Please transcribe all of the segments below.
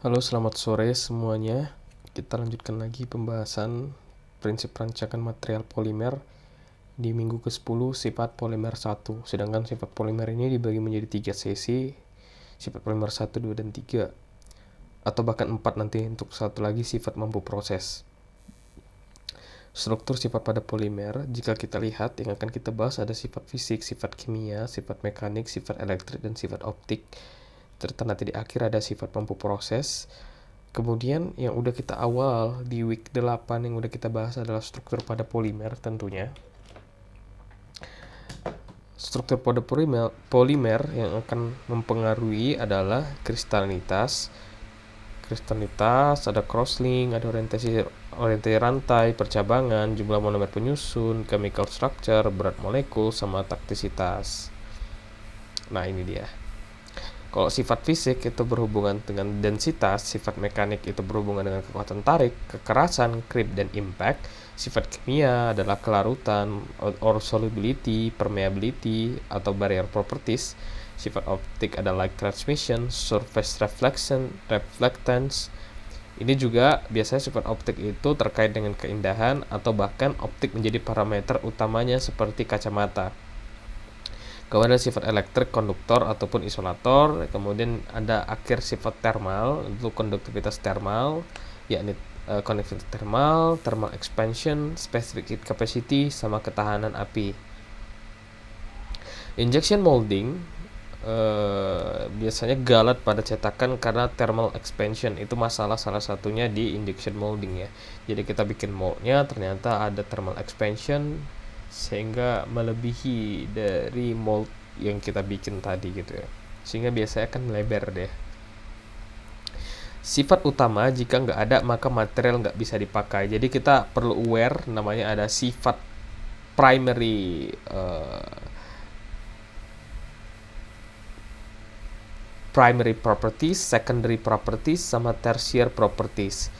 Halo, selamat sore semuanya. Kita lanjutkan lagi pembahasan prinsip rancangan material polimer di minggu ke-10 sifat polimer 1. Sedangkan sifat polimer ini dibagi menjadi 3 sesi, sifat polimer 1, 2, dan 3. Atau bahkan 4 nanti untuk satu lagi sifat mampu proses. Struktur sifat pada polimer, jika kita lihat yang akan kita bahas ada sifat fisik, sifat kimia, sifat mekanik, sifat elektrik, dan sifat optik. Serta nanti di akhir ada sifat mampu proses. Kemudian yang udah kita awal di week 8 yang udah kita bahas adalah struktur pada polimer tentunya. Struktur pada polimer yang akan mempengaruhi adalah kristalinitas. Kristalitas, ada crosslink, ada orientasi rantai, percabangan, jumlah monomer penyusun, chemical structure, berat molekul, sama taktisitas. Nah, ini dia. Kalau sifat fisik itu berhubungan dengan densitas, sifat mekanik itu berhubungan dengan kekuatan tarik, kekerasan, creep, dan impact. Sifat kimia adalah kelarutan, or solubility, permeability, atau barrier properties. Sifat optik adalah light transmission, surface reflection, reflectance. Ini juga biasanya sifat optik itu terkait dengan keindahan atau bahkan optik menjadi parameter utamanya seperti kacamata. Kemudian ada sifat elektrik, konduktor ataupun isolator. Kemudian ada akhir sifat thermal, itu konduktivitas thermal, yakni konektivitas thermal, thermal expansion, specific heat capacity, sama ketahanan api. Injection molding biasanya galat pada cetakan karena thermal expansion. Itu masalah salah satunya di injection molding ya. Jadi kita bikin moldnya ternyata ada thermal expansion sehingga melebihi dari mold yang kita bikin tadi gitu ya, sehingga biasanya akan melebar deh. Sifat utama, jika nggak ada maka material nggak bisa dipakai. Jadi kita perlu aware, namanya ada sifat primary properties, secondary properties, sama tertiary properties.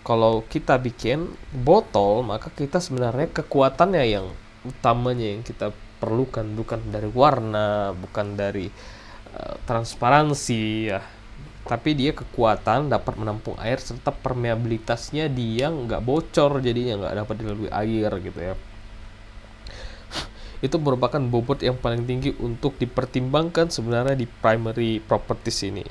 Kalau kita bikin botol, maka kita sebenarnya kekuatannya yang utamanya yang kita perlukan bukan dari warna, bukan dari transparansi ya, tapi dia kekuatan dapat menampung air serta permeabilitasnya dia nggak bocor, jadinya nggak dapat dilalui air gitu ya. Itu merupakan bobot yang paling tinggi untuk dipertimbangkan sebenarnya di primary properties ini.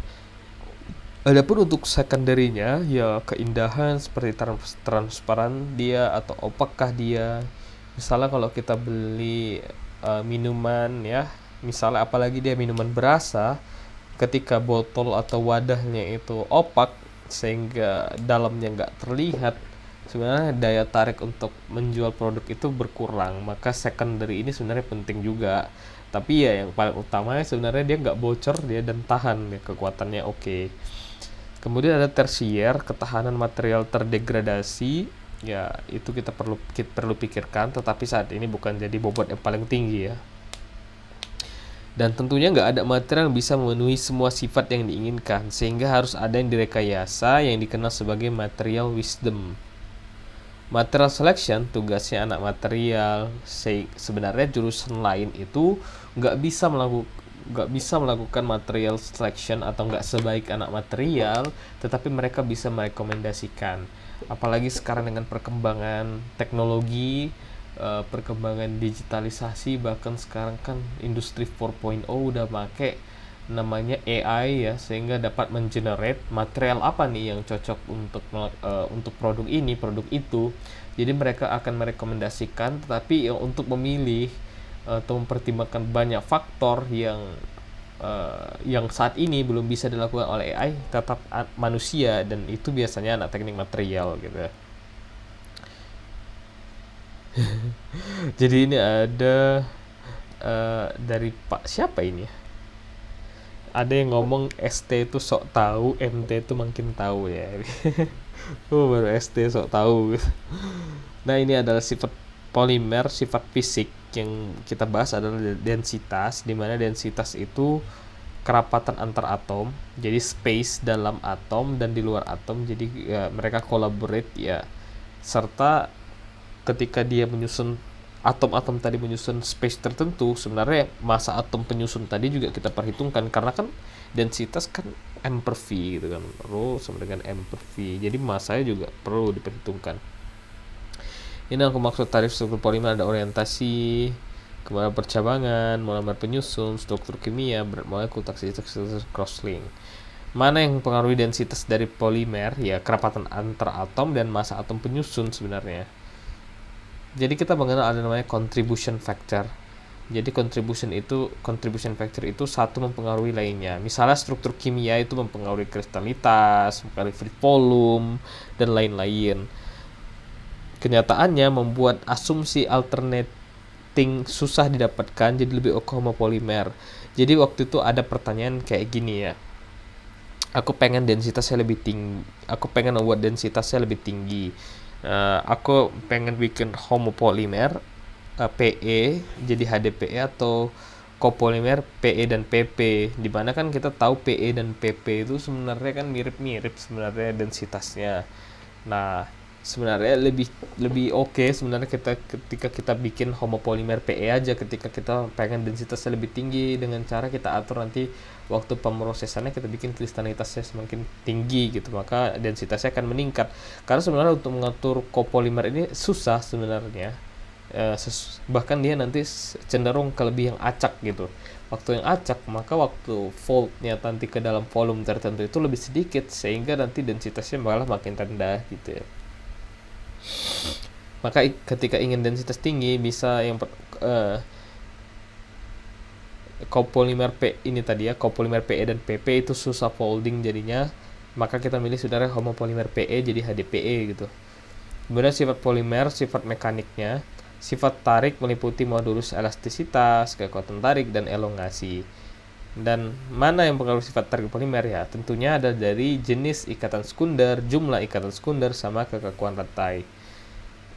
Adapun untuk secondary-nya ya keindahan seperti transparan dia atau opakkah dia. Misalnya kalau kita beli minuman ya, misalnya apalagi dia minuman berasa, ketika botol atau wadahnya itu opak sehingga dalamnya nggak terlihat, sebenarnya daya tarik untuk menjual produk itu berkurang. Maka secondary ini sebenarnya penting juga, tapi ya yang paling utamanya sebenarnya dia nggak bocor dia dan tahan ya, kekuatannya oke. Kemudian ada tersier, ketahanan material terdegradasi. Ya, itu kita perlu pikirkan, tetapi saat ini bukan jadi bobot yang paling tinggi ya. Dan tentunya nggak ada material yang bisa memenuhi semua sifat yang diinginkan, sehingga harus ada yang direkayasa yang dikenal sebagai material wisdom. Material selection tugasnya anak material. Sebenarnya jurusan lain itu nggak bisa melakukan material selection atau nggak sebaik anak material, tetapi mereka bisa merekomendasikan. Apalagi sekarang dengan perkembangan teknologi, perkembangan digitalisasi, bahkan sekarang kan industri 4.0 udah make namanya AI ya, sehingga dapat mengenerate material apa nih yang cocok untuk produk ini, produk itu. Jadi mereka akan merekomendasikan, tetapi untuk memilih atau mempertimbangkan banyak faktor yang saat ini belum bisa dilakukan oleh AI, tetap manusia, dan itu biasanya anak teknik material gitu ya. Jadi ini ada dari Pak siapa ini ya? Ada yang ngomong ST itu sok tahu, MT itu makin tahu ya. Oh, baru ST sok tahu. Nah, ini adalah sifat polimer, sifat fisik yang kita bahas adalah densitas, di mana densitas itu kerapatan antar atom, jadi space dalam atom dan di luar atom, jadi ya, mereka collaborate ya, serta ketika dia menyusun atom-atom tadi menyusun space tertentu, sebenarnya massa atom penyusun tadi juga kita perhitungkan, karena kan densitas kan m per v gitu kan, rho sama dengan m per v, jadi massanya juga perlu diperhitungkan. Ini aku maksud tarif struktur polimer, ada orientasi, kemudian percabangan, monomer penyusun, struktur kimia, berat molekul, taksiditas, crosslink. Mana yang mempengaruhi densitas dari polimer? Ya kerapatan antar atom dan massa atom penyusun sebenarnya. Jadi kita mengenal ada namanya contribution factor. Jadi contribution factor itu satu mempengaruhi lainnya. Misalnya struktur kimia itu mempengaruhi kristalitas, mempengaruhi free volume, dan lain-lain. Kenyataannya membuat asumsi alternating susah didapatkan, jadi lebih homopolimer. Jadi waktu itu ada pertanyaan kayak gini ya. Aku pengen membuat densitasnya lebih tinggi. Aku pengen bikin homopolimer PE jadi HDPE atau copolymer PE dan PP, dimana kan kita tahu PE dan PP itu sebenarnya kan mirip-mirip sebenarnya densitasnya. Nah, sebenarnya lebih oke sebenarnya ketika kita bikin homopolimer PE aja ketika kita pengen densitasnya lebih tinggi, dengan cara kita atur nanti waktu pemrosesannya kita bikin kristalitasnya semakin tinggi gitu, maka densitasnya akan meningkat. Karena sebenarnya untuk mengatur copolymer ini susah sebenarnya. Bahkan dia nanti cenderung ke lebih yang acak gitu. Waktu yang acak, maka waktu voltnya nanti ke dalam volume tertentu itu lebih sedikit, sehingga nanti densitasnya malah makin rendah gitu ya. Maka ketika ingin densitas tinggi, bisa yang copolymer P ini tadi ya, copolymer PE dan PP itu susah folding jadinya, maka kita milih saudara homopolimer PE jadi HDPE gitu. Kemudian sifat polimer, sifat mekaniknya. Sifat tarik meliputi modulus elastisitas, kekuatan tarik, dan elongasi. Dan mana yang mempengaruhi sifat tarik polimer ya? Tentunya ada dari jenis ikatan sekunder, jumlah ikatan sekunder, sama kekakuan rantai.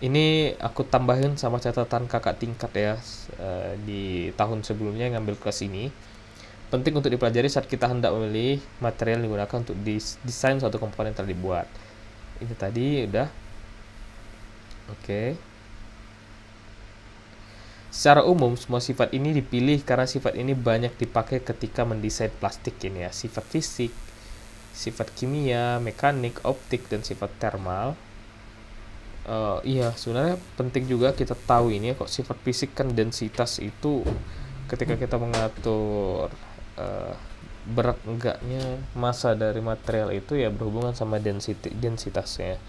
Ini aku tambahin sama catatan kakak tingkat ya, di tahun sebelumnya ngambil kelas ini. Penting untuk dipelajari saat kita hendak memilih material yang digunakan untuk desain suatu komponen yang telah dibuat. Ini tadi udah. Oke. Secara umum, semua sifat ini dipilih karena sifat ini banyak dipakai ketika mendesain plastik ini ya. Sifat fisik, sifat kimia, mekanik, optik, dan sifat thermal. Iya, sebenarnya penting juga kita tahu ini ya, kok sifat fisik kan densitas itu ketika kita mengatur berat enggaknya massa dari material itu ya berhubungan sama densitasnya.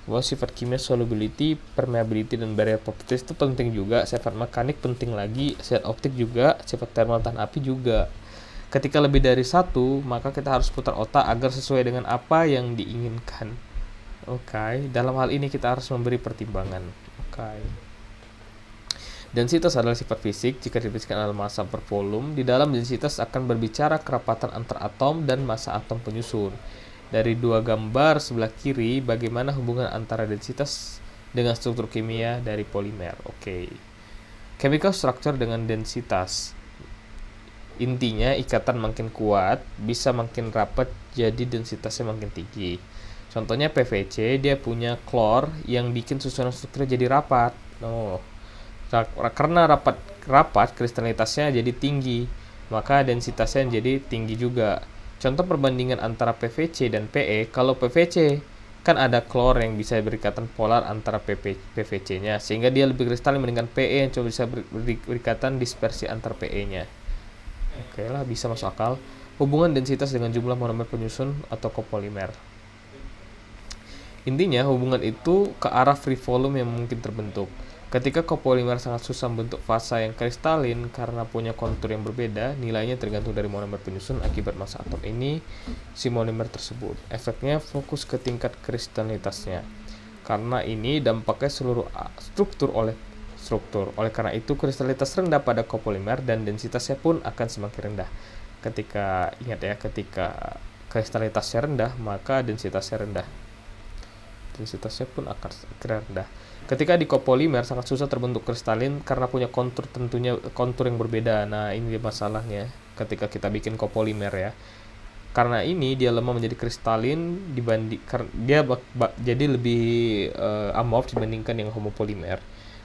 Bahwa sifat kimia, solubility, permeability, dan barrier properties itu penting juga. Sifat mekanik penting lagi, sifat optik juga, sifat thermal tahan api juga. Ketika lebih dari satu, maka kita harus putar otak agar sesuai dengan apa yang diinginkan. Oke, dalam hal ini kita harus memberi pertimbangan. Oke. Densitas adalah sifat fisik. Jika didefinisikan adalah massa per volume, di dalam densitas akan berbicara kerapatan antar atom dan massa atom penyusun. Dari dua gambar sebelah kiri, bagaimana hubungan antara densitas dengan struktur kimia dari polimer. Oke. Chemical structure dengan densitas. Intinya ikatan makin kuat, bisa makin rapat, jadi densitasnya makin tinggi. Contohnya PVC, dia punya klor yang bikin susunan strukturnya jadi rapat. Karena rapat kristalitasnya jadi tinggi, maka densitasnya jadi tinggi juga. Contoh perbandingan antara PVC dan PE, kalau PVC kan ada klor yang bisa berikatan polar antara PVC-nya, sehingga dia lebih kristalin mendingan PE yang coba bisa berikatan dispersi antar PE-nya. Oke lah, bisa masuk akal. Hubungan densitas dengan jumlah monomer penyusun atau copolymer. Intinya hubungan itu ke arah free volume yang mungkin terbentuk. Ketika copolymer sangat susah membentuk fasa yang kristalin karena punya kontur yang berbeda, nilainya tergantung dari monomer penyusun akibat massa atom ini si monomer tersebut. Efeknya fokus ke tingkat kristalitasnya. Karena ini dampaknya seluruh struktur. Oleh karena itu kristalitas rendah pada copolymer dan densitasnya pun akan semakin rendah. Ketika kristalitasnya rendah, maka densitasnya rendah. Densitasnya pun akan rendah. Ketika di copolymer sangat susah terbentuk kristalin karena punya kontur yang berbeda. Nah, ini masalahnya ketika kita bikin copolymer ya. Karena ini dia lemah menjadi kristalin jadi lebih amorf dibandingkan yang homopolimer.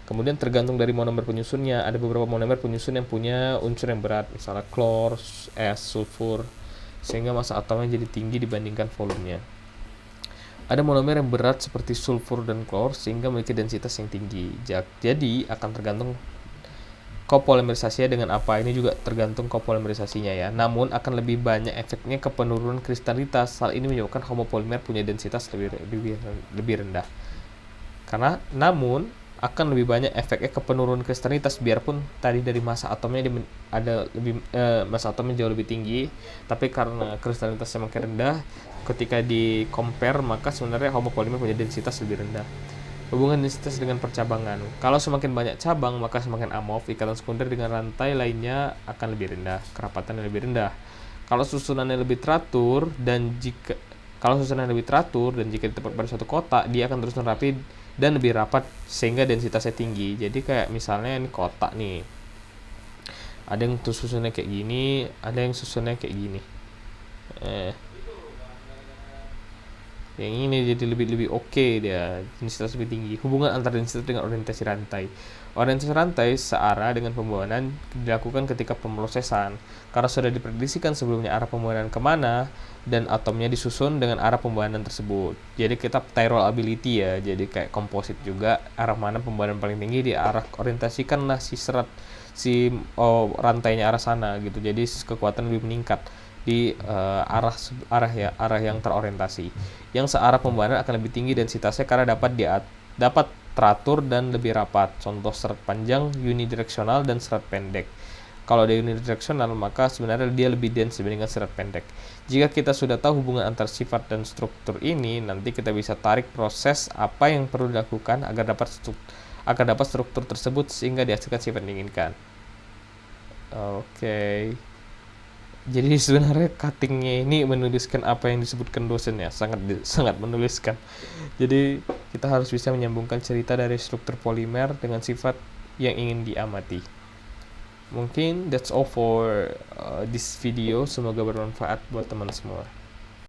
Kemudian tergantung dari monomer penyusunnya, ada beberapa monomer penyusun yang punya unsur yang berat, misalnya klor, es, sulfur, sehingga massa atomnya jadi tinggi dibandingkan volumenya. Ada monomer yang berat seperti sulfur dan klor sehingga memiliki densitas yang tinggi. Jadi akan tergantung kopolimerisasinya dengan apa, ini juga tergantung kopolimerisasinya ya. Namun akan lebih banyak efeknya ke penurunan kristalitas. Hal ini menyebabkan homopolimer punya densitas lebih rendah. Namun akan lebih banyak efeknya ke penurunan kristalitas, biarpun tadi dari massa atomnya massa atomnya jauh lebih tinggi, tapi karena kristalitasnya makin rendah, ketika di compare maka sebenarnya homopolimer punya densitas lebih rendah. Hubungan densitas dengan percabangan. Kalau semakin banyak cabang, maka semakin amorf, ikatan sekunder dengan rantai lainnya akan lebih rendah, kerapatannya lebih rendah. Kalau susunannya lebih teratur dan jika ditempatkan pada suatu kotak, dia akan terus rapi dan lebih rapat sehingga densitasnya tinggi. Jadi kayak misalnya ini kotak nih, ada yang susunannya kayak gini, ada yang susunannya kayak gini. Yang ini jadi lebih oke dia, densitas lebih tinggi. Hubungan antara densitas dengan orientasi rantai. Orientasi rantai searah dengan pembuahan dilakukan ketika pemrosesan, karena sudah diprediksikan sebelumnya arah pembuahan kemana dan atomnya disusun dengan arah pembuahan tersebut. Jadi kita Tyrrell ability ya, jadi kayak komposit juga, arah mana pembuahan paling tinggi diarah orientasikanlah rantainya arah sana gitu. Jadi kekuatan lebih meningkat di arah yang terorientasi. Yang searah pembuahan akan lebih tinggi densitasnya karena dapat teratur dan lebih rapat. Contoh serat panjang unidireksional dan serat pendek. Kalau dia unidireksional, maka sebenarnya dia lebih dense dibandingkan serat pendek. Jika kita sudah tahu hubungan antar sifat dan struktur ini, nanti kita bisa tarik proses apa yang perlu dilakukan agar dapat struktur tersebut sehingga dihasilkan sifat yang diinginkan. Oke. Jadi sebenarnya cuttingnya ini menuliskan apa yang disebutkan dosen ya, sangat menuliskan. Jadi kita harus bisa menyambungkan cerita dari struktur polimer dengan sifat yang ingin diamati. Mungkin that's all for this video. Semoga bermanfaat buat teman semua.